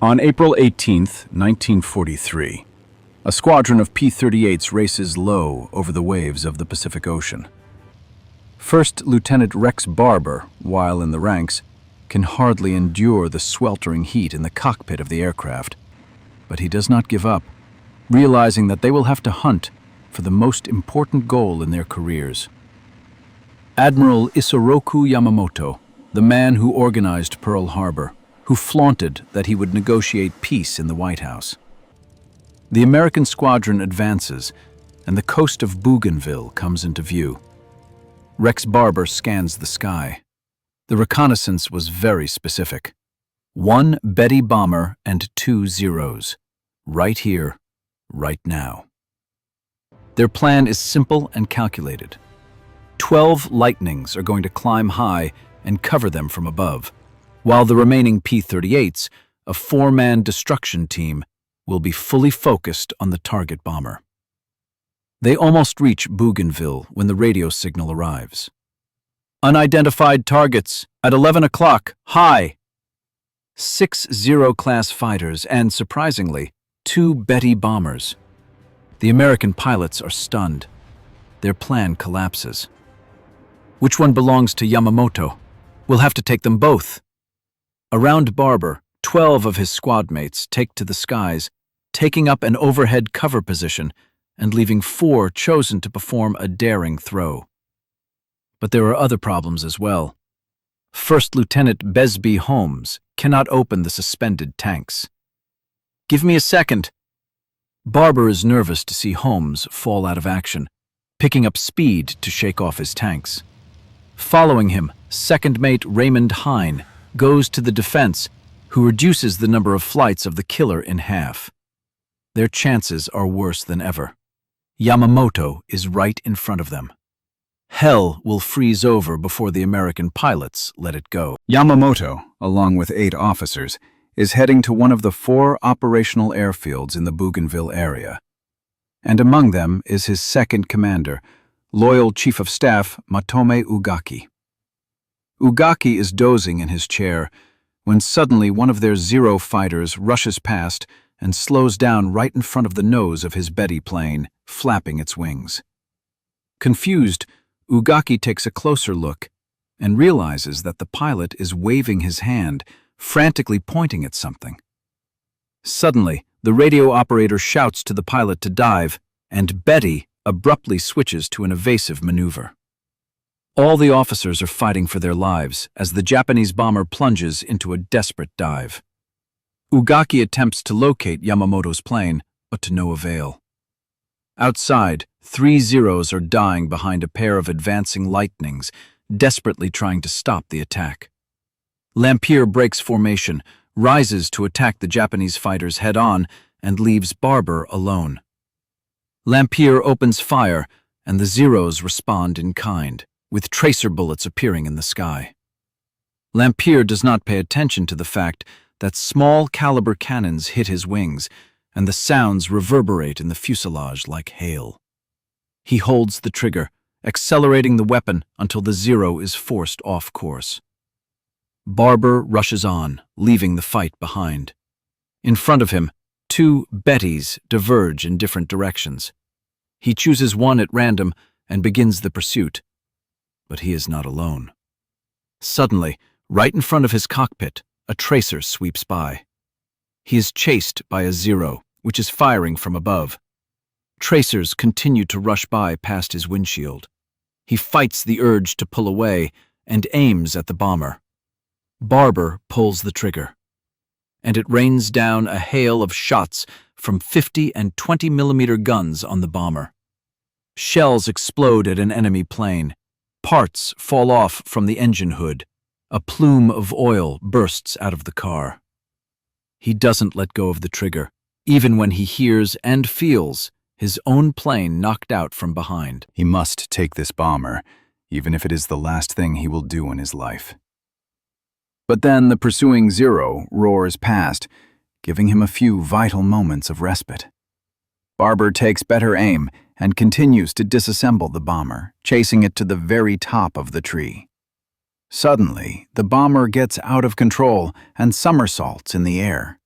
On April 18, 1943, a squadron of P-38s races low over the waves of the Pacific Ocean. First Lieutenant Rex Barber, while in the ranks, can hardly endure the sweltering heat in the cockpit of the aircraft. But he does not give up, realizing that they will have to hunt for the most important goal in their careers. Admiral Isoroku Yamamoto, the man who organized Pearl Harbor, who flaunted that he would negotiate peace in the White House. The American squadron advances, and the coast of Bougainville comes into view. Rex Barber scans the sky. The reconnaissance was very specific. 1 Betty bomber and 2 Zeros. Right here, right now. Their plan is simple and calculated. 12 Lightnings are going to climb high and cover them from above, while the remaining P-38s, a 4-man destruction team, will be fully focused on the target bomber. They almost reach Bougainville when the radio signal arrives. Unidentified targets at 11 o'clock, high. 6 Zero-class fighters and, surprisingly, 2 Betty bombers. The American pilots are stunned. Their plan collapses. Which one belongs to Yamamoto? We'll have to take them both. Around Barber, 12 of his squad mates take to the skies, taking up an overhead cover position and leaving 4 chosen to perform a daring throw. But there are other problems as well. First Lieutenant Besby Holmes cannot open the suspended tanks. "Give me a second." Barber is nervous to see Holmes fall out of action, picking up speed to shake off his tanks. Following him, second mate Raymond Hine goes to the defense, who reduces the number of flights of the killer in half. Their chances are worse than ever. Yamamoto is right in front of them. Hell will freeze over before the American pilots let it go. Yamamoto, along with 8 officers, is heading to one of the 4 operational airfields in the Bougainville area. And among them is his second commander, loyal Chief of Staff Matome Ugaki. Ugaki is dozing in his chair when suddenly one of their Zero fighters rushes past and slows down right in front of the nose of his Betty plane, flapping its wings. Confused, Ugaki takes a closer look and realizes that the pilot is waving his hand, frantically pointing at something. Suddenly, the radio operator shouts to the pilot to dive, and Betty abruptly switches to an evasive maneuver. All the officers are fighting for their lives as the Japanese bomber plunges into a desperate dive. Ugaki attempts to locate Yamamoto's plane, but to no avail. Outside, 3 Zeros are dying behind a pair of advancing Lightnings, desperately trying to stop the attack. Lampier breaks formation, rises to attack the Japanese fighters head-on, and leaves Barber alone. Lampier opens fire, and the Zeros respond in kind, with tracer bullets appearing in the sky. Lampier does not pay attention to the fact that small-caliber cannons hit his wings, and the sounds reverberate in the fuselage like hail. He holds the trigger, accelerating the weapon until the Zero is forced off course. Barber rushes on, leaving the fight behind. In front of him, 2 Bettys diverge in different directions. He chooses one at random and begins the pursuit. But he is not alone. Suddenly, right in front of his cockpit, a tracer sweeps by. He is chased by a Zero, which is firing from above. Tracers continue to rush by past his windshield. He fights the urge to pull away and aims at the bomber. Barber pulls the trigger, and it rains down a hail of shots from 50 and 20-millimeter guns on the bomber. Shells explode at an enemy plane. Parts fall off from the engine hood. A plume of oil bursts out of the car. He doesn't let go of the trigger, even when he hears and feels his own plane knocked out from behind. He must take this bomber, even if it is the last thing he will do in his life. But then the pursuing Zero roars past, giving him a few vital moments of respite. Barber takes better aim and continues to disassemble the bomber, chasing it to the very top of the tree. Suddenly, the bomber gets out of control and somersaults in the air.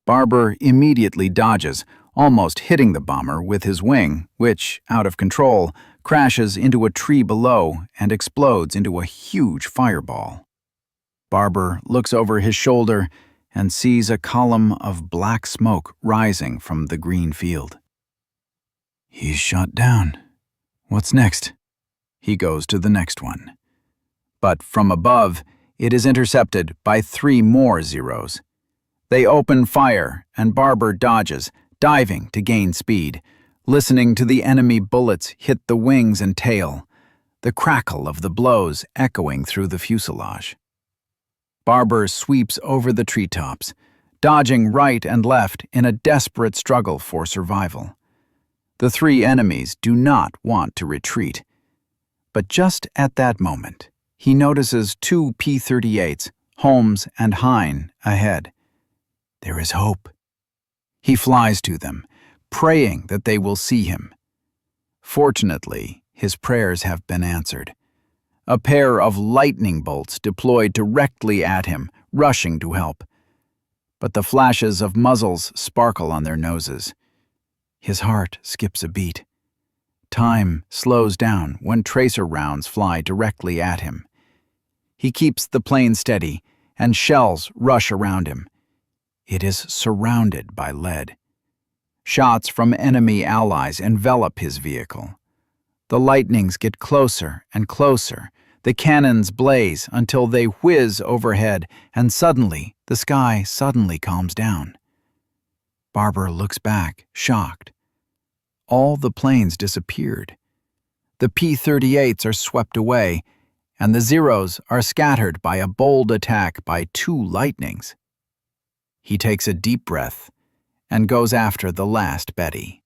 Barber immediately dodges, almost hitting the bomber with his wing, which, out of control, crashes into a tree below and explodes into a huge fireball. Barber looks over his shoulder and sees a column of black smoke rising from the green field. He's shot down. What's next? He goes to the next one. But from above, it is intercepted by 3 more Zeros. They open fire, and Barber dodges, diving to gain speed, listening to the enemy bullets hit the wings and tail, the crackle of the blows echoing through the fuselage. Barber sweeps over the treetops, dodging right and left in a desperate struggle for survival. The 3 enemies do not want to retreat. But just at that moment, he notices 2 P-38s, Holmes and Hine, ahead. There is hope. He flies to them, praying that they will see him. Fortunately, his prayers have been answered. A pair of lightning bolts deployed directly at him, rushing to help. But the flashes of muzzles sparkle on their noses. His heart skips a beat. Time slows down when tracer rounds fly directly at him. He keeps the plane steady, and shells rush around him. It is surrounded by lead. Shots from enemy allies envelop his vehicle. The lightnings get closer and closer. The cannons blaze until they whiz overhead, and suddenly, the sky suddenly calms down. Barber looks back, shocked. All the planes disappeared. The P-38s are swept away, and the Zeros are scattered by a bold attack by 2 lightnings. He takes a deep breath and goes after the last Betty.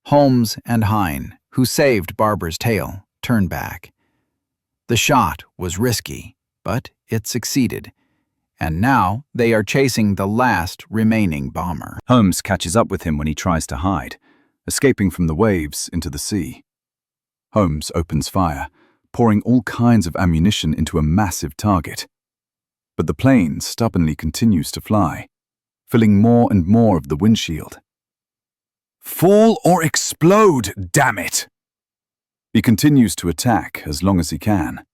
Holmes and Hine, who saved Barber's tail, turn back. The shot was risky, but it succeeded, and now they are chasing the last remaining bomber. Holmes catches up with him when he tries to hide, escaping from the waves into the sea. Holmes opens fire, pouring all kinds of ammunition into a massive target. But the plane stubbornly continues to fly, filling more and more of the windshield. "Fall or explode, damn it!" He continues to attack as long as he can.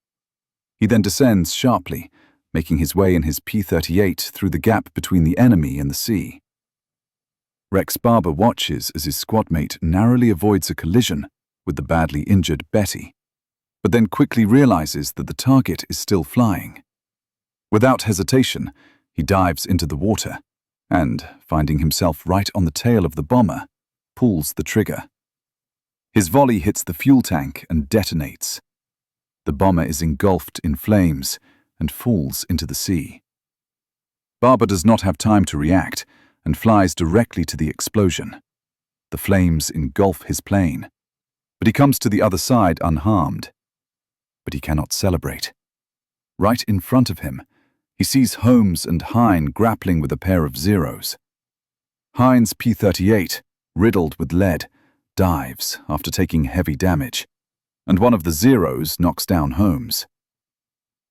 He then descends sharply, making his way in his P-38 through the gap between the enemy and the sea. Rex Barber watches as his squadmate narrowly avoids a collision with the badly injured Betty, but then quickly realizes that the target is still flying. Without hesitation, he dives into the water and, finding himself right on the tail of the bomber, pulls the trigger. His volley hits the fuel tank and detonates. The bomber is engulfed in flames and falls into the sea. Barber does not have time to react and flies directly to the explosion. The flames engulf his plane, but he comes to the other side unharmed. But he cannot celebrate. Right in front of him, he sees Holmes and Hine grappling with a pair of Zeros. Hine's P-38, riddled with lead, dives after taking heavy damage, and one of the Zeros knocks down Holmes.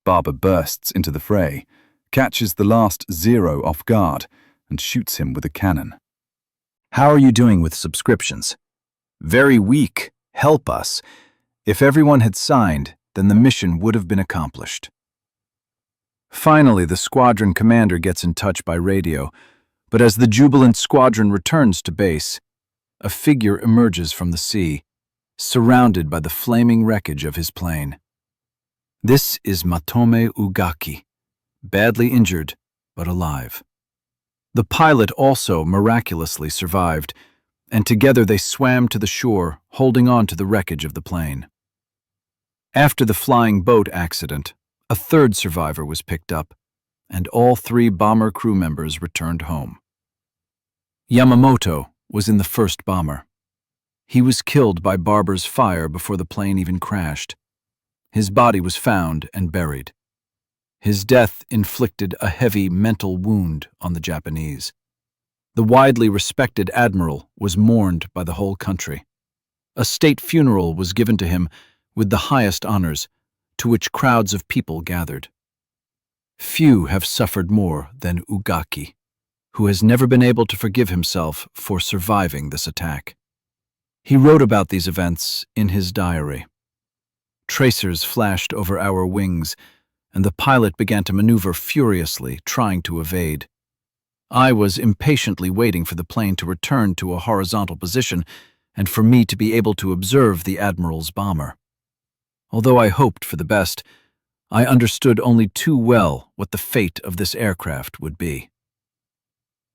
Barber bursts into the fray, catches the last Zero off guard, and shoots him with a cannon. How are you doing with subscriptions? Very weak. Help us. If everyone had signed, then the mission would have been accomplished. Finally, the squadron commander gets in touch by radio, but as the jubilant squadron returns to base, a figure emerges from the sea, surrounded by the flaming wreckage of his plane. This is Matome Ugaki, badly injured, but alive. The pilot also miraculously survived, and together they swam to the shore, holding on to the wreckage of the plane. After the flying boat accident, a 3rd survivor was picked up, and all 3 bomber crew members returned home. Yamamoto was in the 1st bomber. He was killed by Barber's fire before the plane even crashed. His body was found and buried. His death inflicted a heavy mental wound on the Japanese. The widely respected admiral was mourned by the whole country. A state funeral was given to him with the highest honors, to which crowds of people gathered. Few have suffered more than Ugaki, who has never been able to forgive himself for surviving this attack. He wrote about these events in his diary. Tracers flashed over our wings, and the pilot began to maneuver furiously, trying to evade. I was impatiently waiting for the plane to return to a horizontal position and for me to be able to observe the Admiral's bomber. Although I hoped for the best, I understood only too well what the fate of this aircraft would be.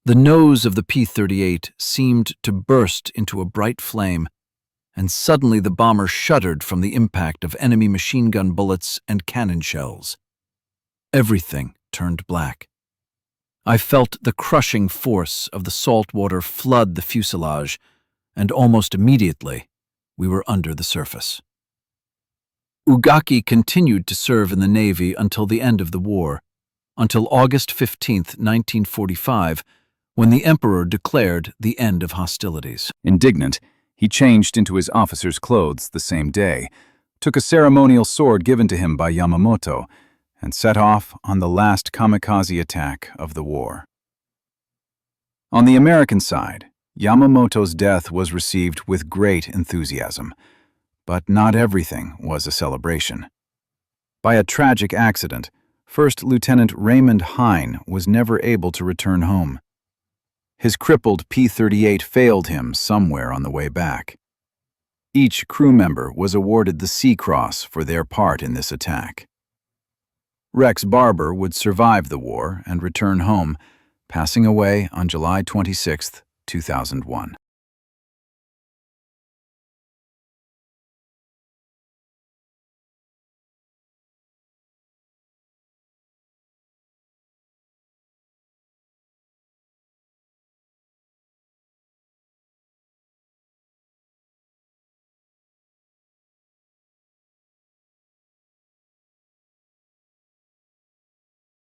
The nose of the P-38 seemed to burst into a bright flame, and suddenly the bomber shuddered from the impact of enemy machine gun bullets and cannon shells. Everything turned black. I felt the crushing force of the salt water flood the fuselage, and almost immediately we were under the surface. Ugaki continued to serve in the Navy until the end of the war, until August 15, 1945, when the Emperor declared the end of hostilities. Indignant, he changed into his officer's clothes the same day, took a ceremonial sword given to him by Yamamoto, and set off on the last kamikaze attack of the war. On the American side, Yamamoto's death was received with great enthusiasm, but not everything was a celebration. By a tragic accident, First Lieutenant Raymond Hine was never able to return home. His crippled P-38 failed him somewhere on the way back. Each crew member was awarded the Sea Cross for their part in this attack. Rex Barber would survive the war and return home, passing away on July 26, 2001.